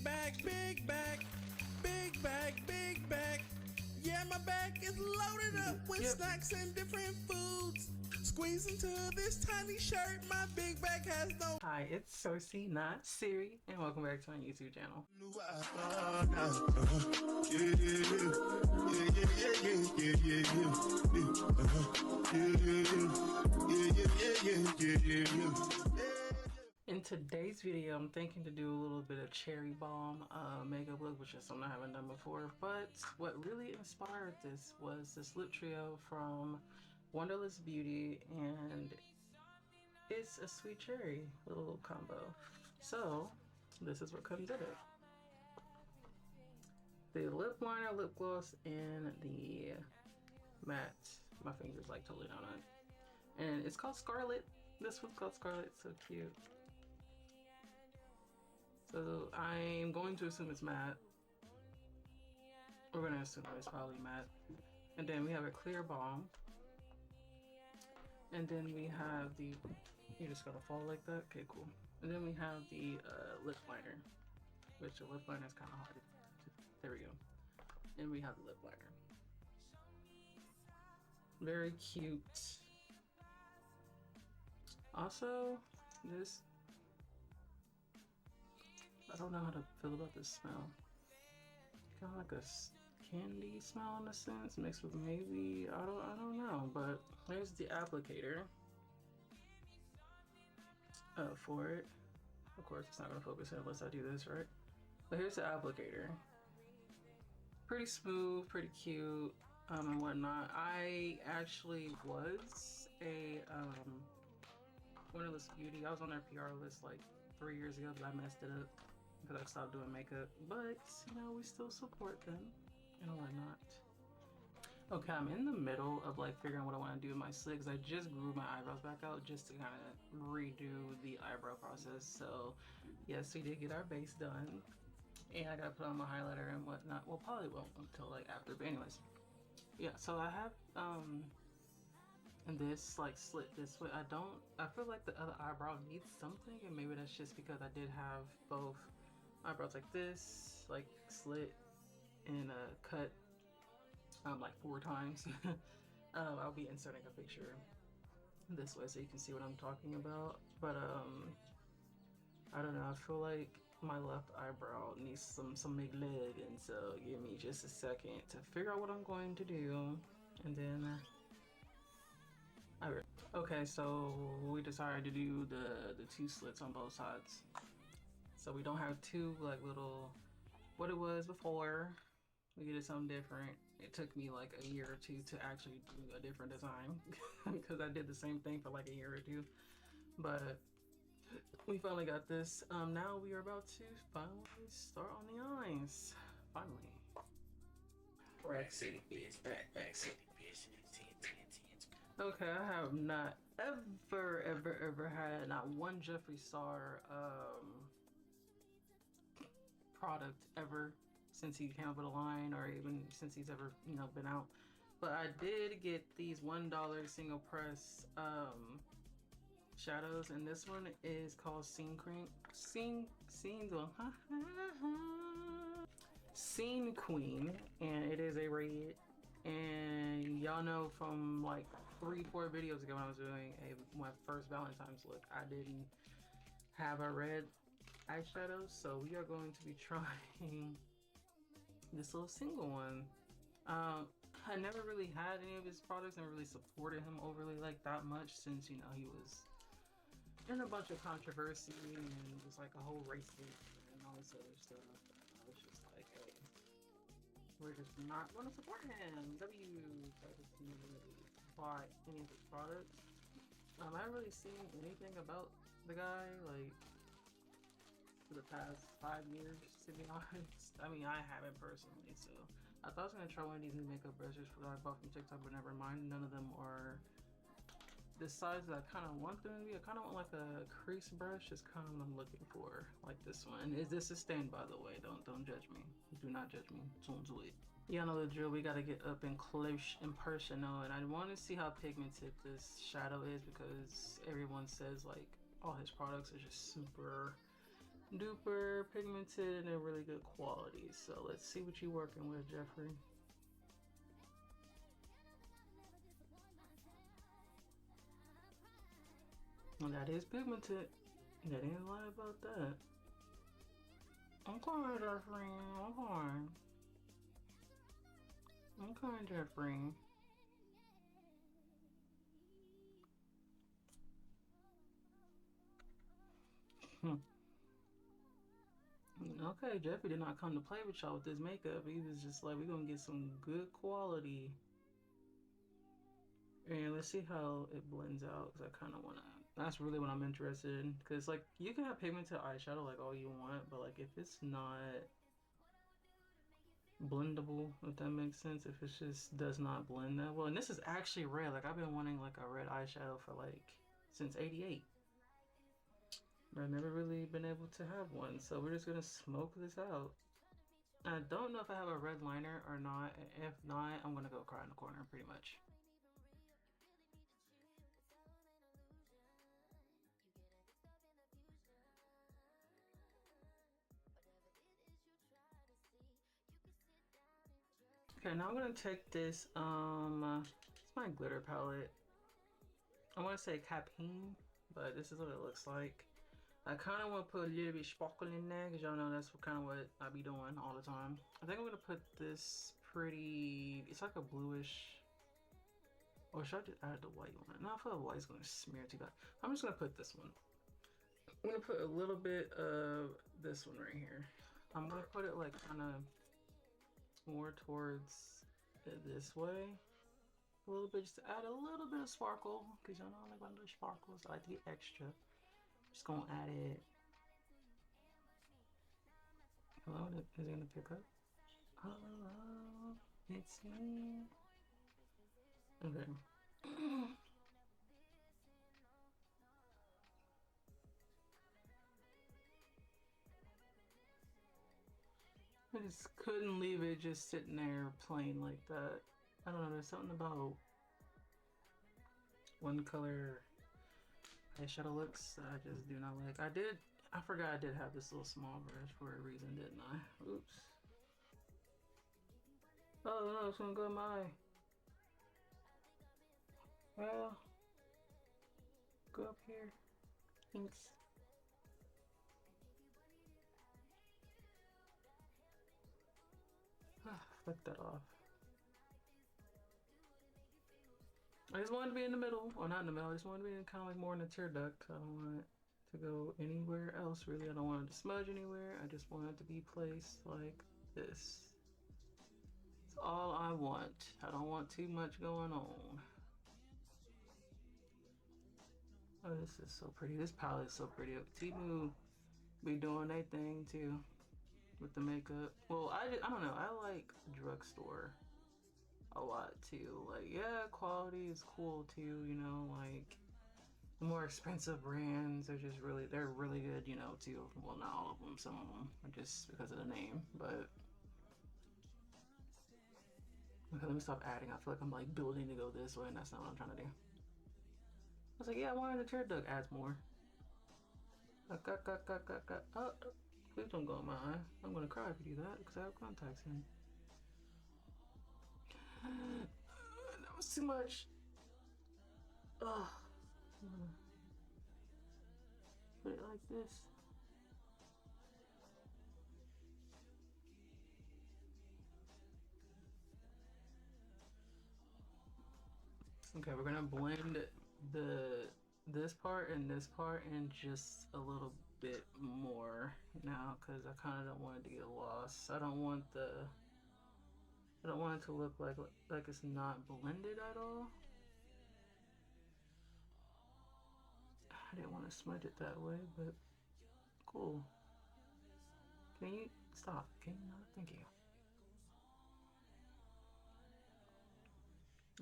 bag, big bag, big bag, big bag. Yeah, my bag is loaded up with snacks and different foods. Squeeze into this tiny shirt, my big bag has no. Hi, it's Cersei, not Siri, and welcome back to my YouTube channel. In today's video, I'm thinking to do a little bit of cherry bomb makeup look, which is something I haven't done before. But what really inspired this was this lip trio from Wonderless Beauty, and it's a sweet cherry little combo. So this is what comes in it: the lip liner, lip gloss, and the matte. My fingers like totally on it, and it's called Scarlet. This one's called Scarlet. So cute. So I'm going to assume it's matte. We're gonna assume it's probably matte. And then we have a clear balm. And then we have the, you just gotta follow like that? Okay, cool. And then we have the lip liner, which the lip liner is kind of hard to, there we go. And we have the lip liner. Very cute. Also, this, I don't know how to feel about this smell. Kind of like a candy smell in a sense, mixed with maybe, I don't know. But here's the applicator for it. Of course, it's not gonna focus in unless I do this, right? But here's the applicator. Pretty smooth, pretty cute, and whatnot. I actually was a Wonderless Beauty. I was on their PR list like 3 years ago, but I messed it up because I stopped doing makeup. But you know, we still support them and whatnot. Okay, I'm in the middle of like figuring out what I want to do with my slick. I just grew my eyebrows back out just to kind of redo the eyebrow process. So yes, we did get our base done, and I gotta put on my highlighter and whatnot. Well, probably won't until like after, but anyways, yeah. So I have and this like slit this way. I feel like the other eyebrow needs something, and maybe that's just because I did have both eyebrows like this, like slit and cut like 4 times. I'll be inserting a picture this way so you can see what I'm talking about. But I don't know, I feel like my left eyebrow needs some big leg, and so give me just a second to figure out what I'm going to do, and then okay, so we decided to do the 2 slits on both sides, so we don't have 2 like little, what it was before. We did something different. It took me like a year or 2 to actually do a different design because I did the same thing for like a year or 2, but we finally got this. Now we are about to finally start on the eyes. Finally. Back city bitch, back city bitch. 10. Okay, I have not ever had not one Jeffree Star product ever since he came up with a line, or even since he's ever, you know, been out. But I did get these $1 single press shadows, and this one is called Scene Queen, and it is a red. And y'all know from like 3-4 videos ago when I was doing my first Valentine's look, I didn't have a red eyeshadow, so we are going to be trying this little single one. I never really had any of his products, never really supported him overly like that much, since, you know, he was in a bunch of controversy and just like a whole race and all this other stuff. I was just like, hey, we're just not going to support him. So I just never really bought any of his products. I haven't really seen anything about the guy like for the past 5 years, to be honest. I mean, I haven't personally, so I thought I was gonna try one of these new makeup brushes that I bought from TikTok, but never mind. None of them are the size that I kind of want them to be. I kind of want like a crease brush, is kind of what I'm looking for, like this one. Is this a stain, by the way? Don't judge me. Do not judge me. Don't do it. Yeah, I know the drill. We gotta get up and close and personal, and I want to see how pigmented this shadow is, because everyone says like all his products are just super duper pigmented and a really good quality. So let's see what you're working with, Jeffrey. Well, that is pigmented. That ain't lie about that. Okay, Jeffrey. Okay. Okay, Jeffrey. Okay, Jeffrey did not come to play with y'all with this makeup. He was just like, we're gonna get some good quality. And let's see how it blends out, because I kind of want to. That's really what I'm interested in. Because, like, you can have pigmented eyeshadow, like, all you want, but, like, if it's not blendable, if that makes sense, if it just does not blend that well. And this is actually red. Like, I've been wanting, like, a red eyeshadow for, like, since '88. But I've never really been able to have one. So we're just going to smoke this out. I don't know if I have a red liner or not. If not, I'm going to go cry in the corner, pretty much. Okay, now I'm gonna take this, it's my glitter palette. I want to say Capine, but this is what it looks like. I kind of want to put a little bit sparkle in there, because y'all know that's kind of what I be doing all the time. I think I'm gonna put this pretty, it's like a bluish, or should I just add the white one? No, I feel like the white's gonna smear too bad. I'm just gonna put this one. I'm gonna put a little bit of this one right here. I'm gonna put it like kind of more towards this way a little bit, just to add a little bit of sparkle, because y'all know I like my little sparkles. I like to get extra. Just gonna add it. Hello, is it gonna pick up? Hello, it's me. Okay. I just couldn't leave it just sitting there plain like that. I don't know, there's something about one color eyeshadow looks that I just do not like. I forgot I did have this little small brush for a reason, didn't I? Oops. Oh no, it's gonna go in my eye. Well, go up here. Thanks. Flick that off. I just wanted to be in the middle, or not in the middle, I just wanted to be kind of like more in the tear duct. I don't want it to go anywhere else, really. I don't want it to smudge anywhere. I just want it to be placed like this. That's all I want. I don't want too much going on. Oh, this is so pretty. This palette is so pretty. Timu be doing their thing too with the makeup. Well, I don't know. I like drugstore a lot too. Like, yeah, quality is cool too, you know, like the more expensive brands are just really, they're really good, you know, too. Well, not all of them, some of them are just because of the name, but okay, let me stop adding. I feel like I'm like building to go this way, and that's not what I'm trying to do. I was like, yeah, I wanted the tear duct adds more. Oh, please don't go in my eye. I'm gonna cry if you do that because I have contacts in. That was too much. Oh, put it like this. Okay, we're gonna blend this part and this part and just a little bit more now, because I kind of don't want it to get lost. I don't want it to look like it's not blended at all. I didn't want to smudge it that way, but cool. Can you stop? Can you not? Thank you.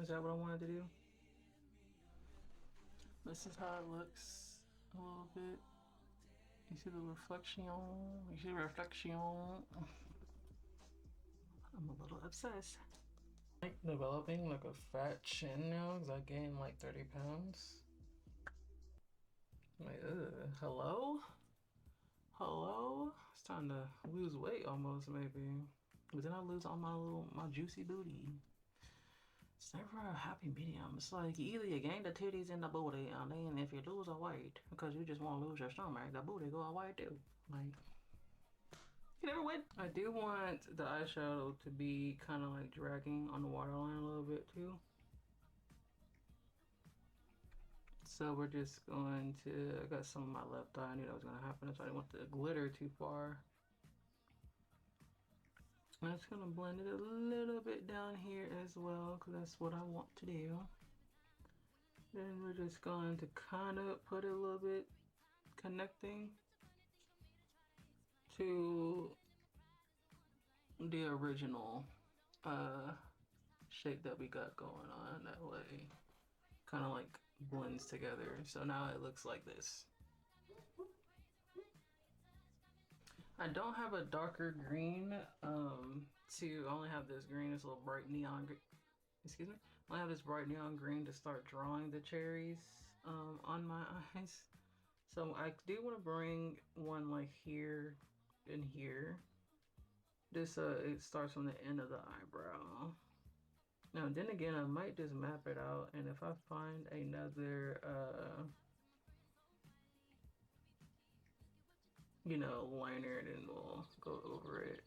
Is that what I wanted to do? This is how it looks a little bit. You see the reflection? You see the reflection? I'm a little obsessed. Like developing like a fat chin now because I gained like 30 pounds. Like, hello? Hello? It's time to lose weight almost, maybe. But then I lose all my juicy booty. It's never a happy medium. It's like either you gain the titties and the booty, and then if you lose a weight because you just want to lose your stomach, the booty go away too. Like, you never win. I do want the eyeshadow to be kind of like dragging on the waterline a little bit too. So we're just going to, I got some of my left eye. I knew that was going to happen, so I didn't want the glitter too far. I'm just going to blend it a little bit down here as well, because that's what I want to do. Then we're just going to kind of put it a little bit connecting to the original shape that we got going on. That way, kind of like blends together. So now it looks like this. I don't have a darker green to only have this green, this little bright neon, excuse me, I have this bright neon green to start drawing the cherries on my eyes. So I do want to bring one like here and here. This it starts from the end of the eyebrow. Now then again, I might just map it out, and if I find another you know, liner, then we'll go over it.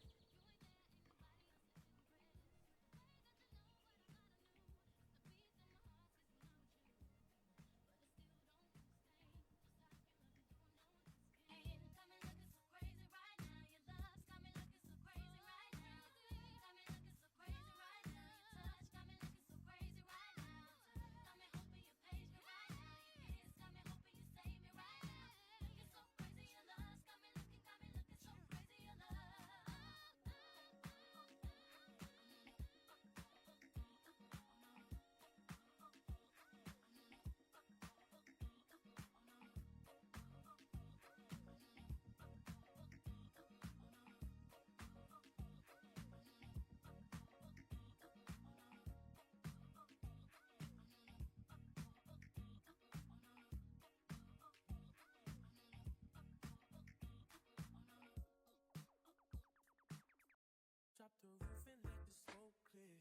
Drop the roof and let the smoke clear.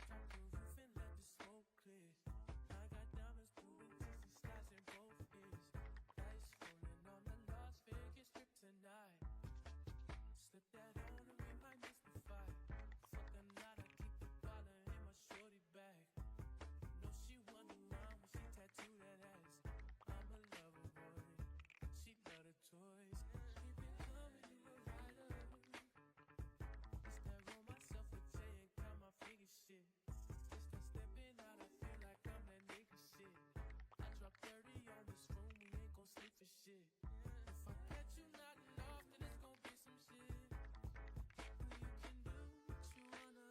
Drop the roof and let the smoke clear. I got diamonds doing juicy stars in both ears. Dice rolling on the Las Vegas strip tonight. Slip that on and we might miss the fight. Fuck a night, I keep the dollar in my shorty bag. No, she wasn't around when she tattooed that ass. I'm a lover boy, she love the toys. Keep it coming, you a rider. It's that roll myself a J and count my figure shit. Just that stepping out, I feel like I'm that nigga shit. I drop 30 on this room, we ain't gon' sleep for shit. If I catch you nodding off, then it's gon' be some shit. You can do what you wanna,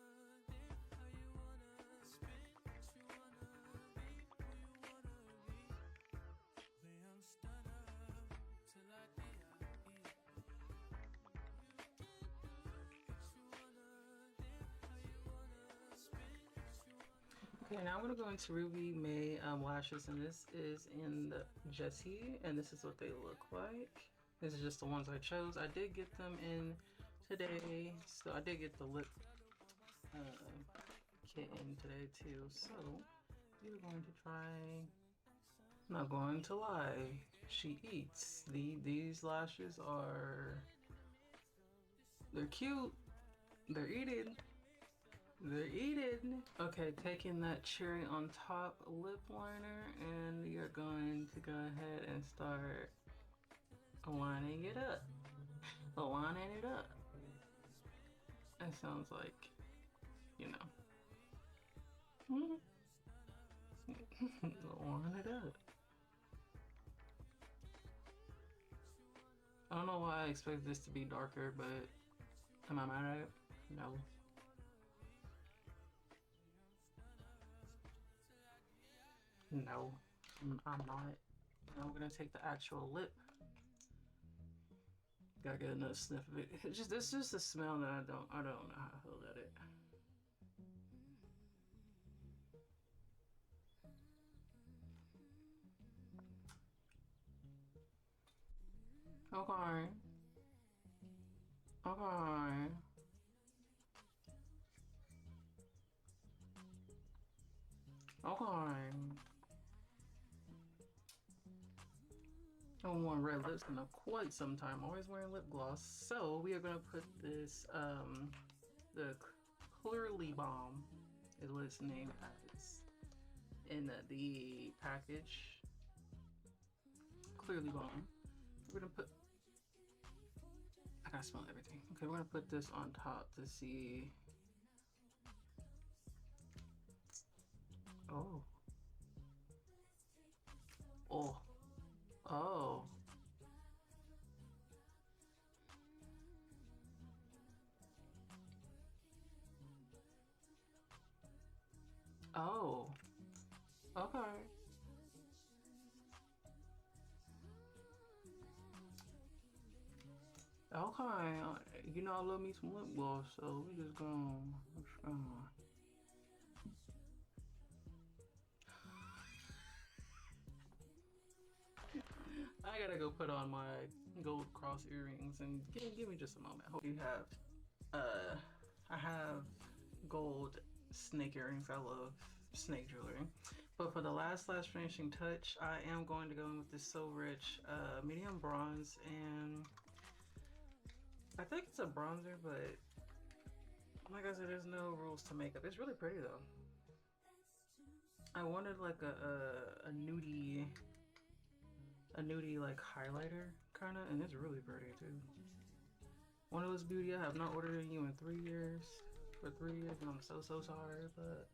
live how you wanna, spin what you wanna, be who you wanna be. The young stunner, till I die. Okay, now I'm gonna go into Ruby May lashes, and this is in the Jessie, and this is what they look like. This is just the ones I chose. I did get them in today, so I did get the lip kit in today too. So we're going to try. I'm not going to lie, she eats. These lashes are, they're cute. They're eating. They're eating. Okay, taking that cherry on top lip liner, and you're going to go ahead and start lining it up. Lining it up. It sounds like, you know. Line it up. I don't know why I expected this to be darker, but am I mad at it? No. No, I'm not. I'm gonna take the actual lip. gotta get another sniff of it. It's just a smell that I don't know how I feel about it. Okay. Okay. Okay. I haven't worn red lips in quite some time. Always wearing lip gloss. So we are gonna put this the Clearly Balm is what it's named as in the package. Clearly Balm. We're gonna put. I gotta smell everything. Okay, we're gonna put this on top to see. Oh. Oh. Oh. Oh. Okay. Okay. You know I love me some lip gloss, so we just gonna. I gotta go put on my gold cross earrings and give me just a moment. Hope you have I have gold snake earrings. I love snake jewelry. But for the last finishing touch, I am going to go in with this So Rich medium bronze, and I think it's a bronzer, but like I said, there's no rules to makeup. It's really pretty though. I wanted like a nudie like highlighter kind of, and it's really pretty too. One of those beauty I have not ordered in you in 3 years. For 3 years, and I'm so sorry, but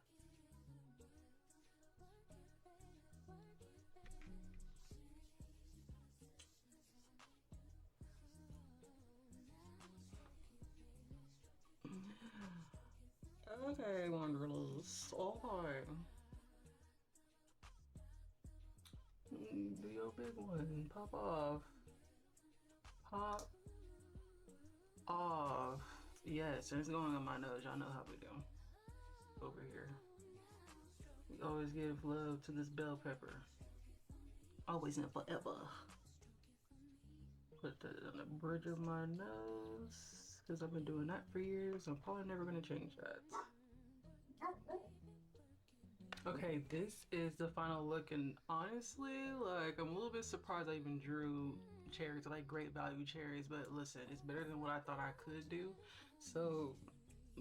okay, Wanderlust. Okay. Do your big one. Pop off. Pop off. Yes, and it's going on my nose. Y'all know how we do. Over here. We always give love to this bell pepper. Always and forever. Put that on the bridge of my nose. Because I've been doing that for years. I'm probably never going to change that. Okay, this is the final look, and honestly, like, I'm a little bit surprised I even drew cherries. I like great value cherries, but listen, it's better than what I thought I could do. So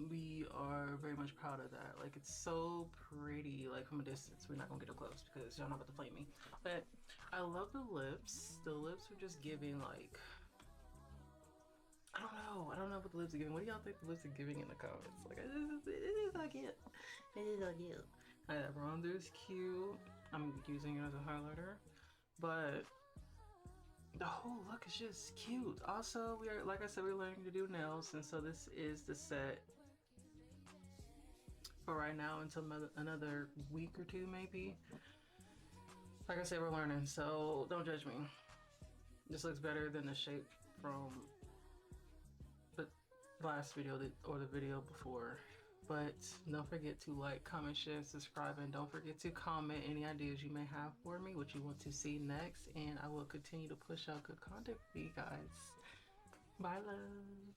we are very much proud of that. Like, it's so pretty, like, from a distance. We're not gonna get up close because y'all not about to play me. But I love the lips. The lips are just giving, like, I don't know what the lips are giving. What do y'all think the lips are giving in the comments? Like, it is so cute. It is so cute. That bronzer is cute. I'm using it as a highlighter, but the whole look is just cute. Also, we are, like I said, we're learning to do nails, and so this is the set for right now until another week or two, maybe. Like I said, we're learning, so don't judge me. This looks better than the shape from the last video or the video before. But don't forget to like, comment, share, subscribe, and don't forget to comment any ideas you may have for me, what you want to see next, and I will continue to push out good content for you guys. Bye, loves.